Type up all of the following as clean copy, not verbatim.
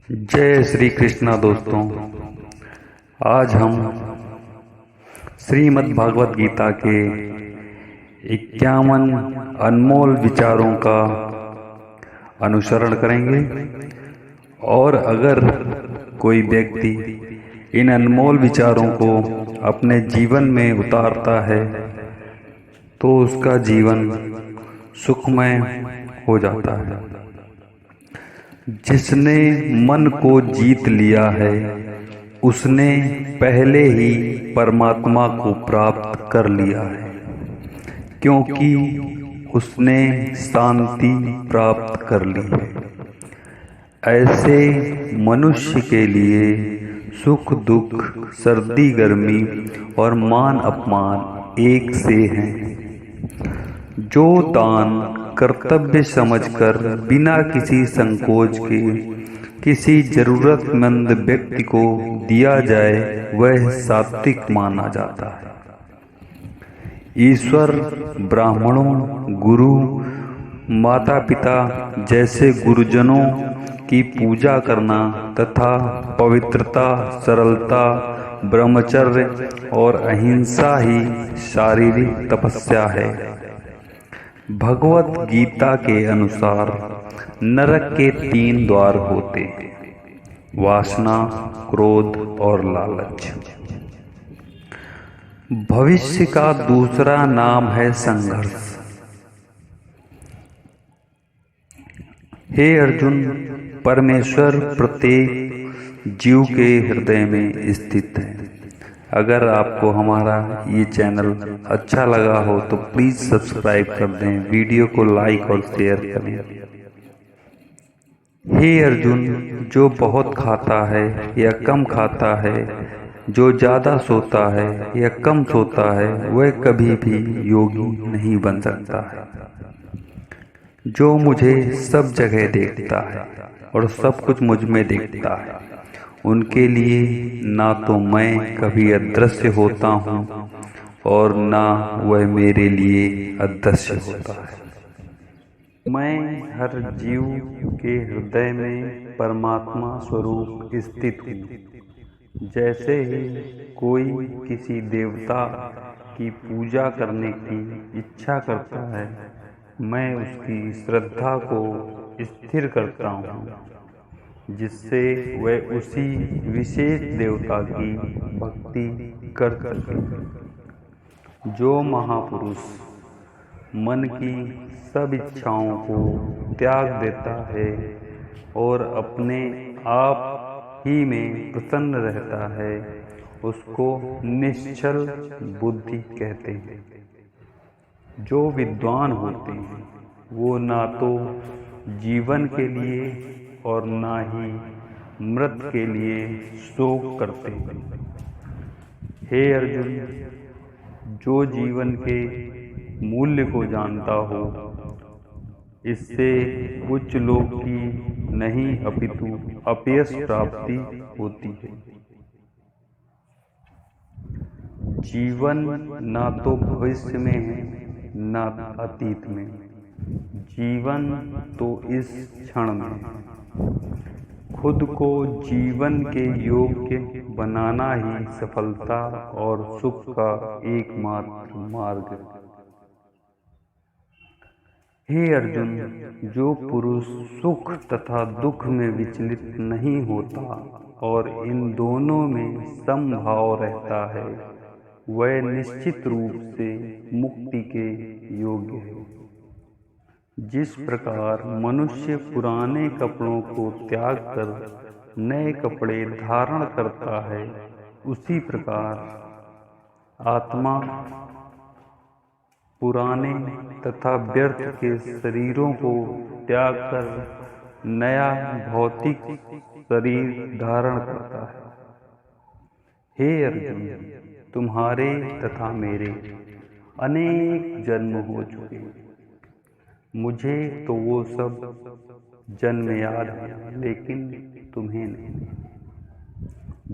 जय श्री कृष्णा दोस्तों। आज हम श्रीमद् भागवत गीता के 51 अनमोल विचारों का अनुसरण करेंगे। और अगर कोई व्यक्ति इन अनमोल विचारों को अपने जीवन में उतारता है तो उसका जीवन सुखमय हो जाता है। जिसने मन को जीत लिया है उसने पहले ही परमात्मा को प्राप्त कर लिया है, क्योंकि उसने शांति प्राप्त कर ली है। ऐसे मनुष्य के लिए सुख दुख, सर्दी गर्मी और मान अपमान एक से हैं। जो दान कर्तव्य समझकर बिना किसी संकोच के किसी जरूरतमंद व्यक्ति को दिया जाए वह सात्विक माना जाता है। ईश्वर, ब्राह्मणों, गुरु, माता पिता जैसे गुरुजनों की पूजा करना तथा पवित्रता, सरलता, ब्रह्मचर्य और अहिंसा ही शारीरिक तपस्या है। भगवत गीता के अनुसार नरक के 3 द्वार होते हैं: वासना, क्रोध और लालच। भविष्य का दूसरा नाम है संघर्ष। हे अर्जुन, परमेश्वर प्रत्येक जीव के हृदय में स्थित है। अगर आपको हमारा ये चैनल अच्छा लगा हो तो प्लीज़ सब्सक्राइब कर दें, वीडियो को लाइक और शेयर करें। हे अर्जुन, जो बहुत खाता है या कम खाता है, जो ज़्यादा सोता है या कम सोता है, वह कभी भी योगी नहीं बन सकता है। जो मुझे सब जगह देखता है और सब कुछ मुझ में देखता है, उनके लिए ना तो मैं कभी अदृश्य होता हूँ और ना वह मेरे लिए अदृश्य होता है। मैं हर जीव के हृदय में परमात्मा स्वरूप स्थित हूँ। जैसे ही कोई किसी देवता की पूजा करने की इच्छा करता है, मैं उसकी श्रद्धा को स्थिर करता हूँ, जिससे वह उसी विशेष देवता की भक्ति कर सके। जो महापुरुष मन की सब इच्छाओं को त्याग देता है और अपने आप ही में प्रसन्न रहता है, उसको निश्चल बुद्धि कहते हैं। जो विद्वान होते हैं वो ना तो जीवन के लिए और ना ही मृत के लिए शोक करते हैं। हे अर्जुन, जो जीवन के मूल्य को जानता हो, इससे उच्च लोक की नहीं अपितु अपयश प्राप्ति होती है। जीवन ना तो भविष्य में है ना अतीत में, जीवन तो इस क्षण में। खुद को जीवन के योग्य बनाना ही सफलता और सुख का एकमात्र मार्ग है। हे अर्जुन, जो पुरुष सुख तथा दुख में विचलित नहीं होता और इन दोनों में समभाव रहता है, वह निश्चित रूप से मुक्ति के योग्य है। जिस प्रकार मनुष्य पुराने कपड़ों को त्याग कर नए कपड़े धारण करता है, उसी प्रकार आत्मा पुराने तथा व्यर्थ के शरीरों को त्याग कर नया भौतिक शरीर धारण करता है। हे अर्जुन, तुम्हारे तथा मेरे अनेक जन्म हो चुके हैं। मुझे तो वो सब जन्म याद है, लेकिन तुम्हें नहीं।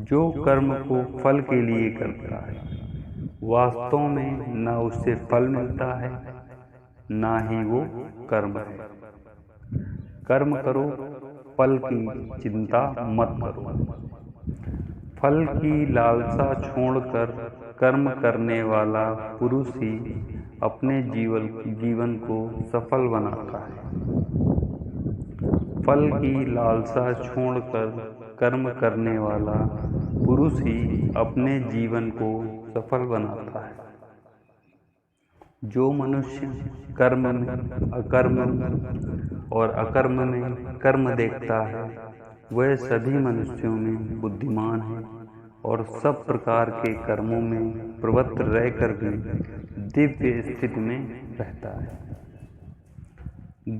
जो कर्म को फल के लिए करता है, वास्तव में ना उससे फल मिलता है ना ही वो कर्म है। कर्म करो, फल की चिंता मत करो। फल की लालसा छोड़कर कर्म करने वाला पुरुष ही अपने जीवन को सफल बनाता है। फल की लालसा छोड़कर कर्म करने वाला पुरुष ही अपने जीवन को सफल बनाता है। जो मनुष्य कर्म में अकर्म और अकर्म में कर्म देखता है, वह सभी मनुष्यों में बुद्धिमान है और सब प्रकार के कर्मों में प्रवृत्त रहकर भी दिव्य स्थिति में रहता है।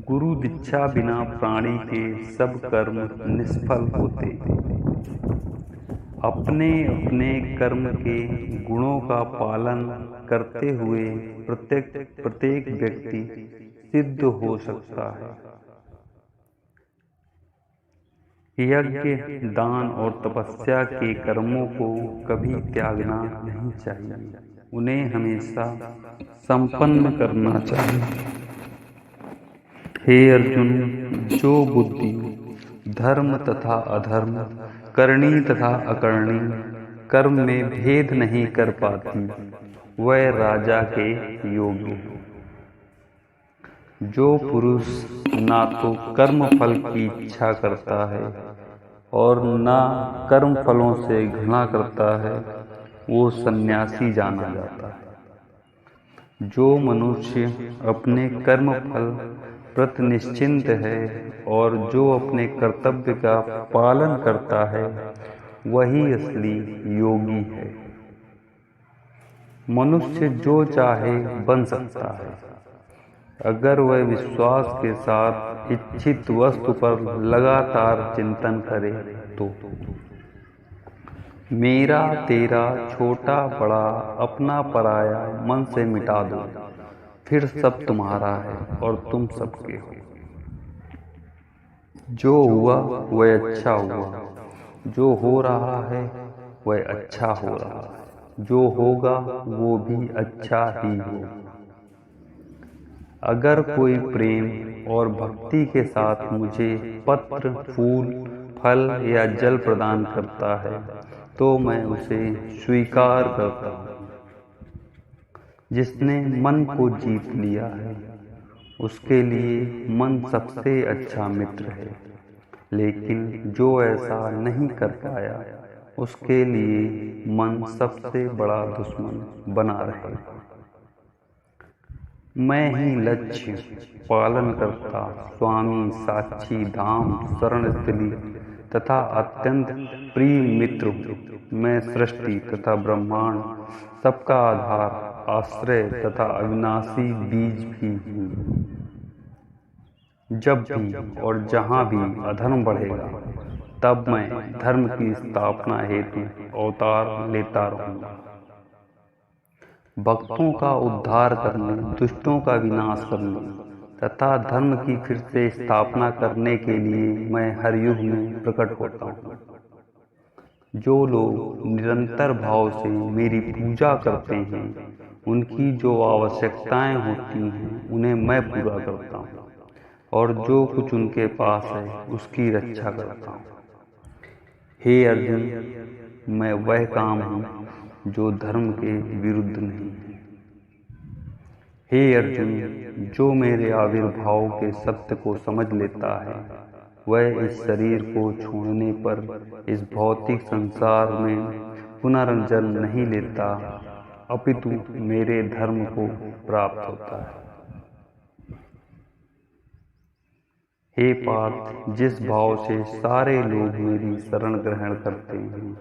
गुरु दीक्षा बिना प्राणी के सब कर्म निष्फल होते हैं। अपने अपने कर्म के गुणों का पालन करते हुए प्रत्येक व्यक्ति सिद्ध हो सकता है। यज्ञ, दान और तपस्या के कर्मों को कभी त्यागना नहीं चाहिए, उन्हें हमेशा संपन्न करना चाहिए। हे अर्जुन, जो बुद्धि धर्म तथा अधर्म, करनी तथा अकरणी कर्म में भेद नहीं कर पाती, वह राजा के योग्य है। जो पुरुष ना तो कर्म फल की इच्छा करता है और ना कर्म फलों से घृणा करता है, वो सन्यासी जाना जाता है। जो मनुष्य अपने कर्म फल प्रति निश्चिंत है और जो अपने कर्तव्य का पालन करता है, वही असली योगी है। मनुष्य जो चाहे बन सकता है, अगर वह विश्वास के साथ इच्छित वस्तु पर लगातार चिंतन करे तो। मेरा तेरा छोटा बड़ा अपना पराया मन से मिटा दो, फिर सब तुम्हारा है और तुम सबके हो। जो हुआ वह अच्छा हुआ, जो हो रहा है वह अच्छा हो रहा है, जो होगा वो भी अच्छा ही होगा। अगर कोई प्रेम और भक्ति के साथ मुझे पत्र, फूल, फल या जल प्रदान करता है, तो मैं उसे स्वीकार करता हूँ। जिसने मन को जीत लिया है, उसके लिए मन सबसे अच्छा मित्र है, लेकिन जो ऐसा नहीं कर पाया, उसके लिए मन सबसे बड़ा दुश्मन बना रहेगा। मैं ही लक्ष्य, पालन करता, स्वामी, साक्षी, धाम, शरण स्थली तथा अत्यंत प्रिय मित्र हूँ। मैं सृष्टि तथा ब्रह्मांड, सबका आधार, आश्रय तथा अविनाशी बीज भी हूँ। जब भी और जहाँ भी अधर्म बढ़ेगा, तब मैं धर्म की स्थापना हेतु अवतार लेता रहूँगा। भक्तों का उद्धार करने, दुष्टों का विनाश करने तथा धर्म की फिर से स्थापना करने के लिए मैं हर युग में प्रकट होता हूँ। जो लोग निरंतर भाव से मेरी पूजा करते हैं, उनकी जो आवश्यकताएं होती हैं, उन्हें मैं पूरा करता हूँ और जो कुछ उनके पास है, उसकी रक्षा करता हूँ। हे अर्जुन, मैं वह काम हूँ जो धर्म के विरुद्ध नहीं है। हे अर्जुन, जो मेरे आविर्भाव के सत्य को समझ लेता है, वह इस शरीर को छोड़ने पर इस भौतिक संसार में पुनर्जन्म नहीं लेता, अपितु मेरे धर्म को प्राप्त होता है। हे पार्थ, जिस भाव से सारे लोग मेरी शरण ग्रहण करते हैं,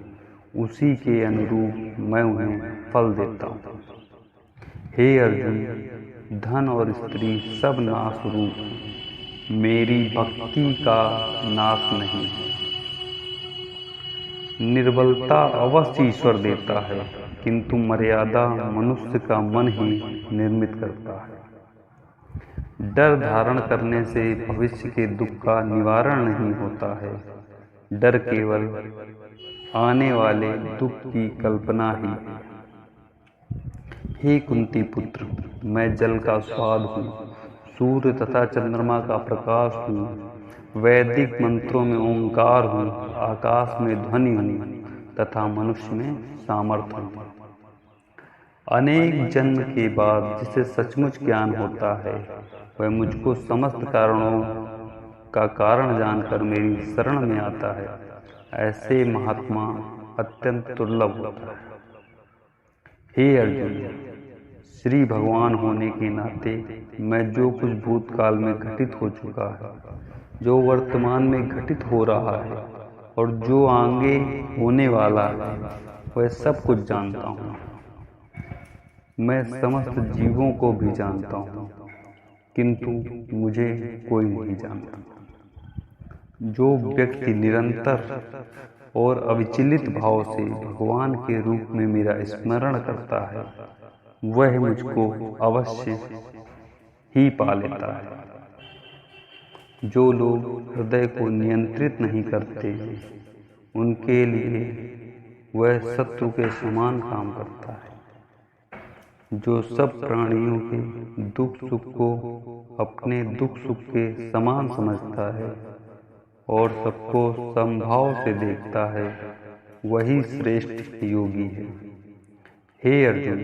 उसी के अनुरूप मैं उन्हें फल देता हूँ। हे अर्जुन, धन और स्त्री सब नाश रूप हैं, मेरी भक्ति का नाश नहीं है। निर्बलता अवश्य ईश्वर देता है, किंतु मर्यादा मनुष्य का मन ही निर्मित करता है। डर धारण करने से भविष्य के दुख का निवारण नहीं होता है। डर केवल आने वाले दुख की कल्पना ही है। हे कुंती पुत्र, मैं जल का स्वाद हूँ, सूर्य तथा चंद्रमा का प्रकाश हूँ, वैदिक मंत्रों में ओंकार हूँ, आकाश में ध्वनि हूँ तथा मनुष्य में सामर्थ्य हूँ। अनेक जन्म के बाद जिसे सचमुच ज्ञान होता है वह मुझको समस्त कारणों का कारण जानकर मेरी शरण में आता है। ऐसे महात्मा अत्यंत दुर्लभ होता है। हे अर्जुन, श्री भगवान होने के नाते मैं जो कुछ भूतकाल में घटित हो चुका है, जो वर्तमान में घटित हो रहा है और जो आगे होने वाला है वह सब कुछ जानता हूँ। मैं समस्त जीवों को भी जानता हूँ, किंतु मुझे कोई नहीं जानता। जो व्यक्ति निरंतर और अविचलित भाव से भगवान के रूप में मेरा स्मरण करता है वह मुझको अवश्य ही पा लेता है। जो लोग हृदय को नियंत्रित नहीं करते उनके लिए वह शत्रु के समान काम करता है। जो सब प्राणियों के दुख सुख को अपने दुख सुख के समान समझता है और सबको समभाव से देखता है वही श्रेष्ठ योगी है। हे अर्जुन,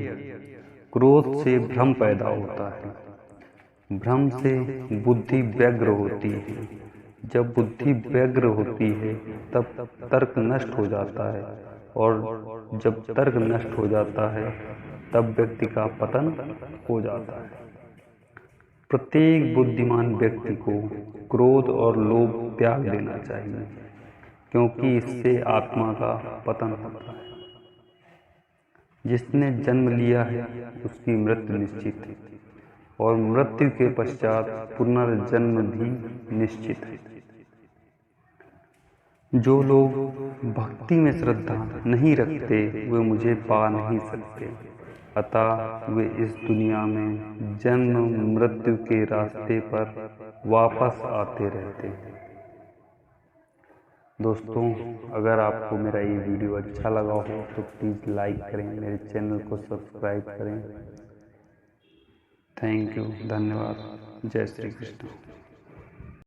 क्रोध से भ्रम पैदा होता है, भ्रम से बुद्धि व्यग्र होती है, जब बुद्धि व्यग्र होती है तब तर्क नष्ट हो जाता है और जब तर्क नष्ट हो जाता है तब व्यक्ति का पतन हो जाता है। प्रत्येक बुद्धिमान व्यक्ति को क्रोध और लोभ त्याग देना चाहिए, क्योंकि इससे आत्मा का पतन होता है। जिसने जन्म लिया है उसकी मृत्यु निश्चित है और मृत्यु के पश्चात पुनर्जन्म भी निश्चित है। जो लोग भक्ति में श्रद्धा नहीं रखते वे मुझे पा नहीं सकते, अतः वे इस दुनिया में जन्म मृत्यु के रास्ते पर वापस आते रहते हैं। दोस्तों, अगर आपको मेरा ये वीडियो अच्छा लगा हो तो प्लीज़ लाइक करें, मेरे चैनल को सब्सक्राइब करें। थैंक यू, धन्यवाद। जय श्री कृष्ण।